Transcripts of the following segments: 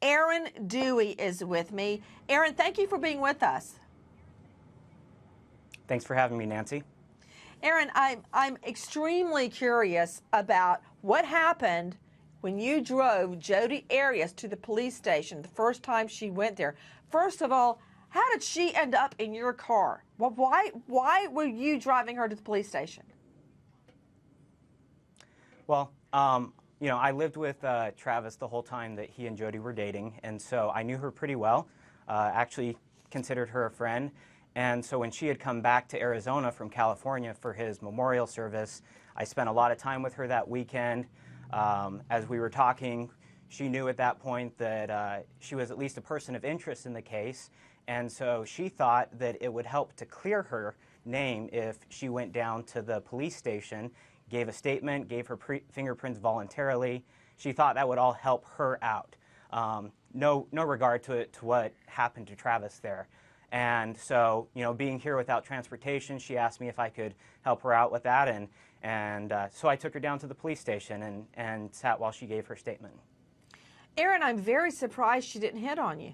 Aaron Dewey is with me. Aaron, thank you for being with us. Thanks for having me, Nancy. Aaron, I'm extremely curious about what happened when you drove Jodi Arias to the police station the first time she went there. First of all, how did she end up in your car? Well, why were you driving her to the police station? Well, I lived with Travis the whole time that he and Jodi were dating, and so I knew her pretty well, actually considered her a friend. And so when she had come back to Arizona from California for his memorial service, I spent a lot of time with her that weekend. As we were talking, she knew at that point that she was at least a person of interest in the case, and so she thought that it would help to clear her name if she went down to the police station, gave a statement, gave her fingerprints voluntarily. She thought that would all help her out. No regard to what happened to Travis there. And so, being here without transportation, she asked me if I could help her out with that, and so I took her down to the police station and sat while she gave her statement. Aaron, I'm very surprised she didn't hit on you.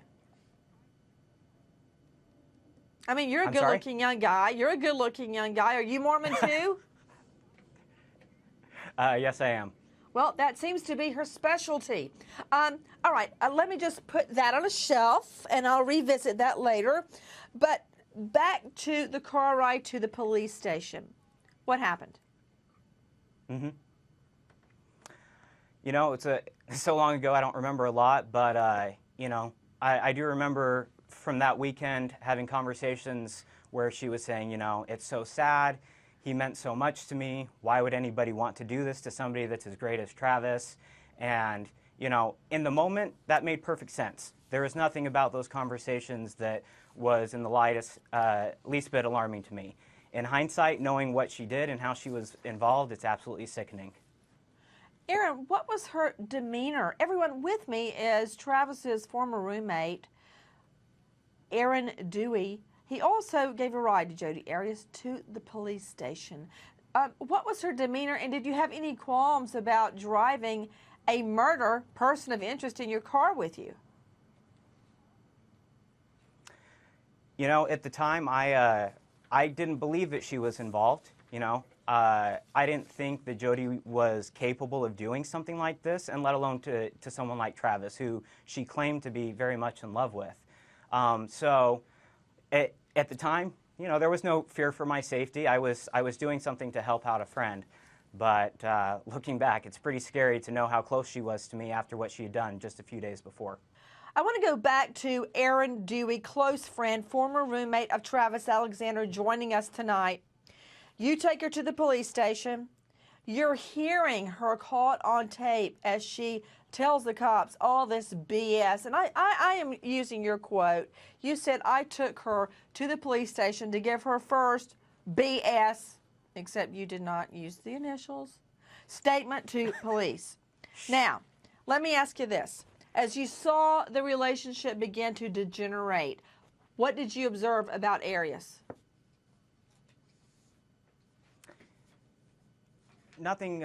I mean, you're a good-looking young guy. You're a good-looking young guy. Are you Mormon too? Yes, I am. Well, that seems to be her specialty. All right, let me just put that on a shelf, and I'll revisit that later. But back to the car ride to the police station. What happened? Mm-hmm. It's so long ago I don't remember a lot, but, I do remember from that weekend having conversations where she was saying, it's so sad. He meant so much to me. Why would anybody want to do this to somebody that's as great as Travis? And, in the moment, that made perfect sense. There was nothing about those conversations that was in the least bit alarming to me. In hindsight, knowing what she did and how she was involved, it's absolutely sickening. Aaron, what was her demeanor? Everyone with me is Travis's former roommate, Aaron Dewey. He also gave a ride to Jodi Arias to the police station. What was her demeanor, and did you have any qualms about driving a murder person of interest in your car with you? At the time, I didn't believe that she was involved. I didn't think that Jodi was capable of doing something like this, and let alone to someone like Travis, who she claimed to be very much in love with. At the time, there was no fear for my safety. I was doing something to help out a friend. But looking back, it's pretty scary to know how close she was to me after what she had done just a few days before. I want to go back to Aaron Dewey, close friend, former roommate of Travis Alexander, joining us tonight. You take her to the police station. You're hearing her caught on tape as she tells the cops all this BS. And I am using your quote. You said, I took her to the police station to give her first BS, except you did not use the initials, statement to police. Now, let me ask you this. As you saw the relationship begin to degenerate, what did you observe about Arias? Nothing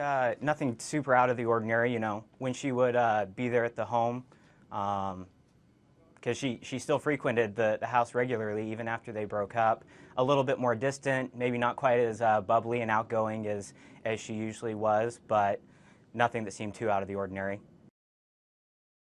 super out of the ordinary, when she would be there at the home, because she still frequented the house regularly even after they broke up. A little bit more distant, maybe not quite as bubbly and outgoing as she usually was, but nothing that seemed too out of the ordinary.